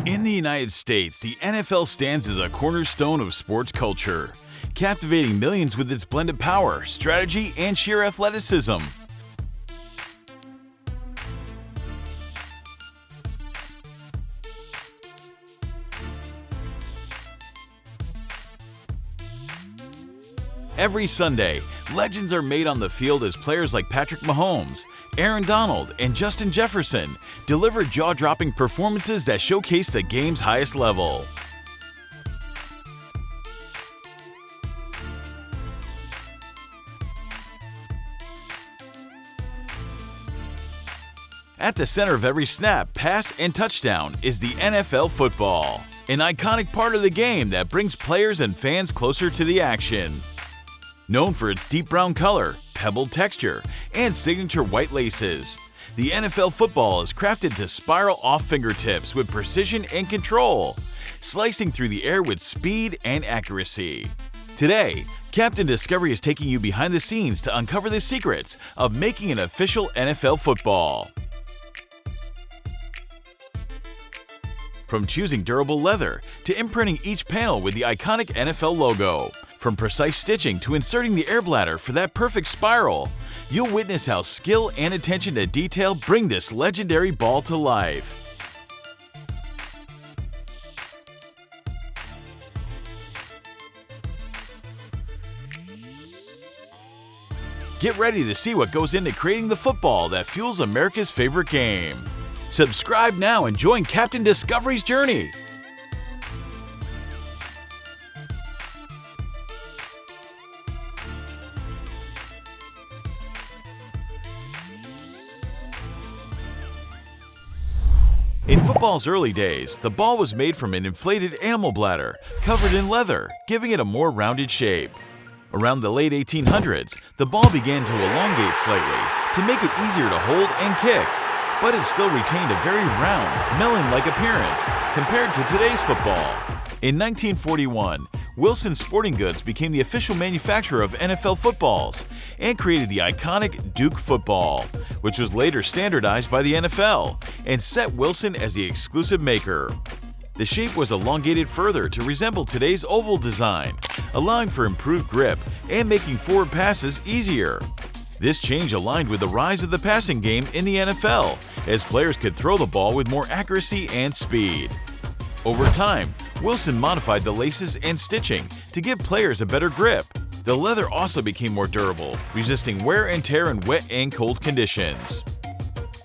In the United States, the NFL stands as a cornerstone of sports culture, captivating millions with its blend of power, strategy, and sheer athleticism. Every Sunday, legends are made on the field as players like Patrick Mahomes, Aaron Donald, and Justin Jefferson deliver jaw-dropping performances that showcase the game's highest level. At the center of every snap, pass, and touchdown is the NFL football, an iconic part of the game that brings players and fans closer to the action. Known for its deep brown color, pebbled texture, and signature white laces, the NFL football is crafted to spiral off fingertips with precision and control, slicing through the air with speed and accuracy. Today, Captain Discovery is taking you behind the scenes to uncover the secrets of making an official NFL football. From choosing durable leather to imprinting each panel with the iconic NFL logo, from precise stitching to inserting the air bladder for that perfect spiral, you'll witness how skill and attention to detail bring this legendary ball to life. Get ready to see what goes into creating the football that fuels America's favorite game. Subscribe now and join Captain Discovery's journey. In football's early days, the ball was made from an inflated animal bladder covered in leather, giving it a more rounded shape. Around the late 1800s, the ball began to elongate slightly to make it easier to hold and kick, but it still retained a very round, melon-like appearance compared to today's football. In 1941, Wilson Sporting Goods became the official manufacturer of NFL footballs and created the iconic Duke football, which was later standardized by the NFL and set Wilson as the exclusive maker. The shape was elongated further to resemble today's oval design, allowing for improved grip and making forward passes easier. This change aligned with the rise of the passing game in the NFL, as players could throw the ball with more accuracy and speed. Over time, Wilson modified the laces and stitching to give players a better grip. The leather also became more durable, resisting wear and tear in wet and cold conditions.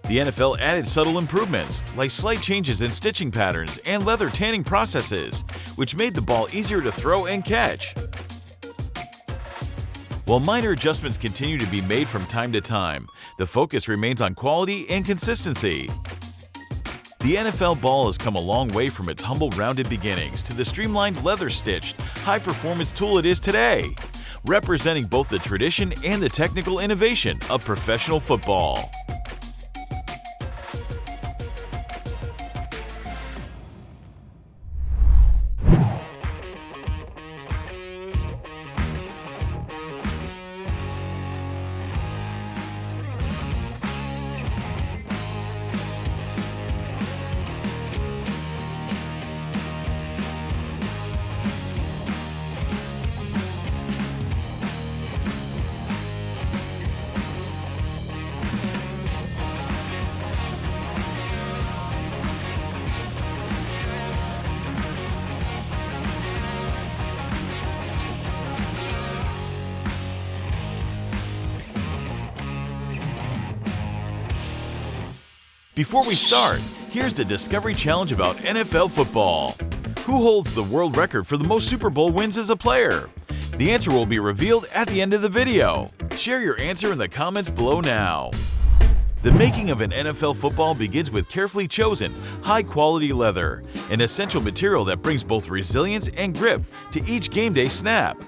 The NFL added subtle improvements, like slight changes in stitching patterns and leather tanning processes, which made the ball easier to throw and catch. While minor adjustments continue to be made from time to time, the focus remains on quality and consistency. The NFL ball has come a long way from its humble rounded beginnings to the streamlined leather-stitched, high-performance tool it is today, representing both the tradition and the technical innovation of professional football. Before we start, here's the Discovery Challenge about NFL football. Who holds the world record for the most Super Bowl wins as a player? The answer will be revealed at the end of the video. Share your answer in the comments below now. The making of an NFL football begins with carefully chosen, high-quality leather, an essential material that brings both resilience and grip to each game day snap.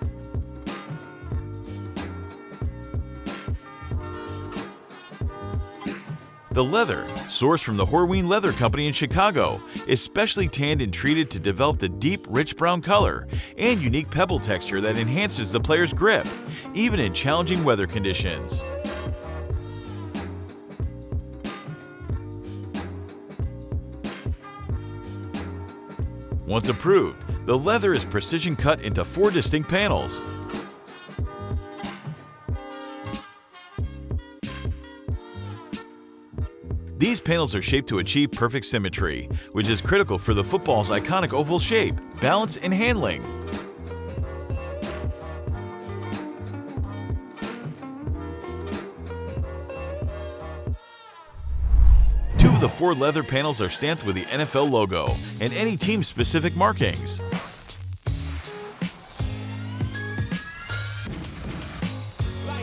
The leather, sourced from the Horween Leather Company in Chicago, is specially tanned and treated to develop the deep, rich brown color and unique pebble texture that enhances the player's grip, even in challenging weather conditions. Once approved, the leather is precision cut into 4 distinct panels. These panels are shaped to achieve perfect symmetry, which is critical for the football's iconic oval shape, balance, and handling. Two of the 4 leather panels are stamped with the NFL logo and any team-specific markings.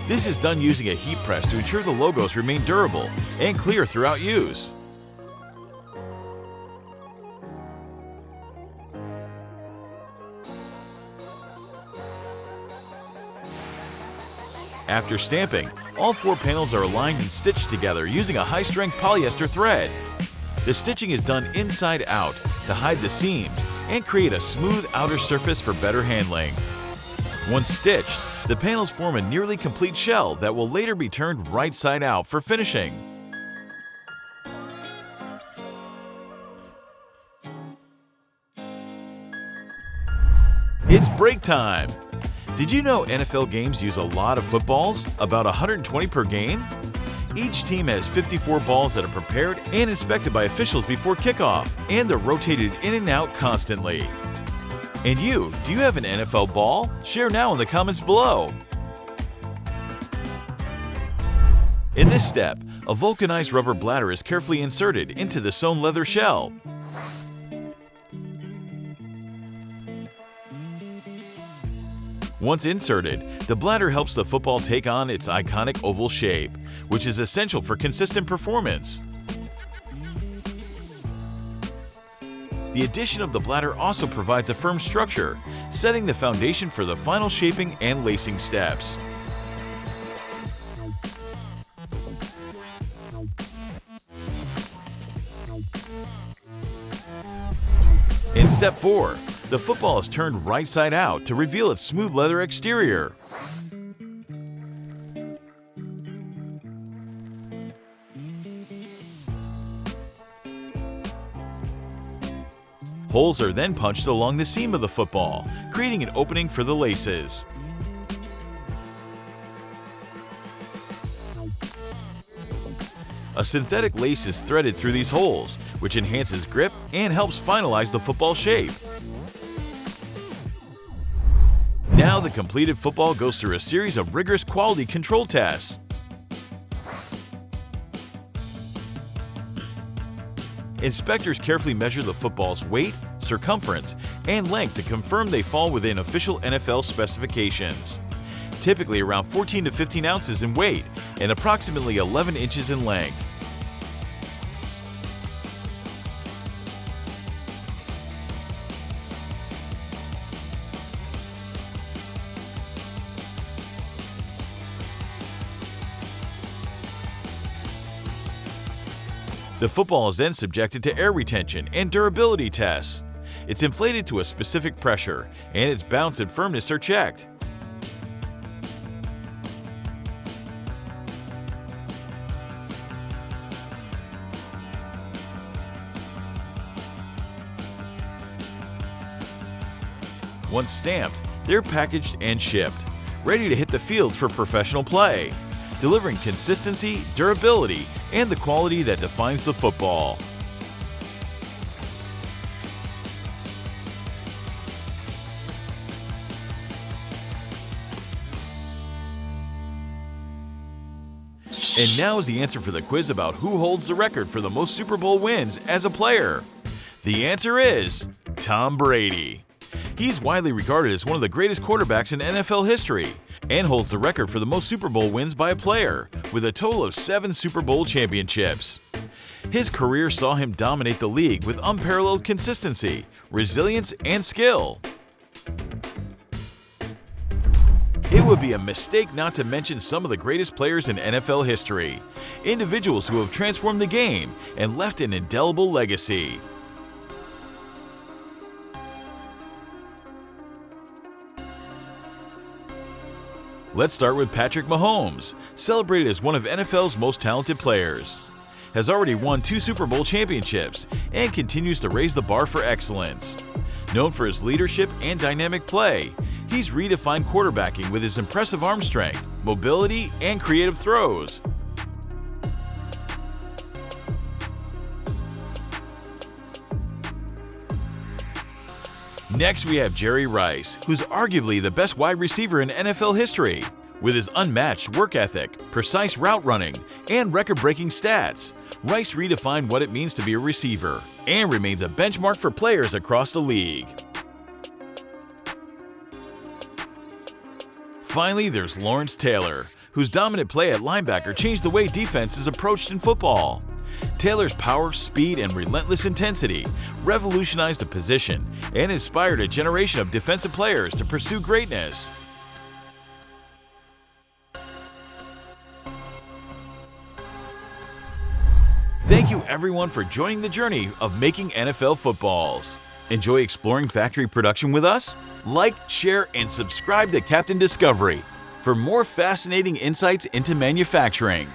This is done using a heat press to ensure the logos remain durable and clear throughout use. After stamping, all 4 panels are aligned and stitched together using a high-strength polyester thread. The stitching is done inside out to hide the seams and create a smooth outer surface for better handling. Once stitched, the panels form a nearly complete shell that will later be turned right side out for finishing. It's break time! Did you know NFL games use a lot of footballs, about 120 per game? Each team has 54 balls that are prepared and inspected by officials before kickoff, and they're rotated in and out constantly. And you, do you have an NFL ball? Share now in the comments below. In this step, a vulcanized rubber bladder is carefully inserted into the sewn leather shell. Once inserted, the bladder helps the football take on its iconic oval shape, which is essential for consistent performance. The addition of the bladder also provides a firm structure, setting the foundation for the final shaping and lacing steps. In step 4, the football is turned right side out to reveal its smooth leather exterior. Holes are then punched along the seam of the football, creating an opening for the laces. A synthetic lace is threaded through these holes, which enhances grip and helps finalize the football shape. Now the completed football goes through a series of rigorous quality control tests. Inspectors carefully measure the football's weight, circumference, and length to confirm they fall within official NFL specifications. Typically around 14 to 15 ounces in weight and approximately 11 inches in length. The football is then subjected to air retention and durability tests. It's inflated to a specific pressure, and its bounce and firmness are checked. Once stamped, they're packaged and shipped, ready to hit the field for professional play, delivering consistency, durability, and the quality that defines the football. And now is the answer for the quiz about who holds the record for the most Super Bowl wins as a player. The answer is Tom Brady. He's widely regarded as one of the greatest quarterbacks in NFL history and holds the record for the most Super Bowl wins by a player, with a total of 7 Super Bowl championships. His career saw him dominate the league with unparalleled consistency, resilience, and skill. It would be a mistake not to mention some of the greatest players in NFL history, individuals who have transformed the game and left an indelible legacy. Let's start with Patrick Mahomes, celebrated as one of NFL's most talented players. Has already won 2 Super Bowl championships and continues to raise the bar for excellence. Known for his leadership and dynamic play, he's redefined quarterbacking with his impressive arm strength, mobility, and creative throws. Next, we have Jerry Rice, who's arguably the best wide receiver in NFL history. With his unmatched work ethic, precise route running, and record-breaking stats, Rice redefined what it means to be a receiver and remains a benchmark for players across the league. Finally, there's Lawrence Taylor, whose dominant play at linebacker changed the way defense is approached in football. Taylor's power, speed, and relentless intensity revolutionized the position and inspired a generation of defensive players to pursue greatness. Thank you everyone for joining the journey of making NFL footballs. Enjoy exploring factory production with us? Like, share, and subscribe to Captain Discovery for more fascinating insights into manufacturing.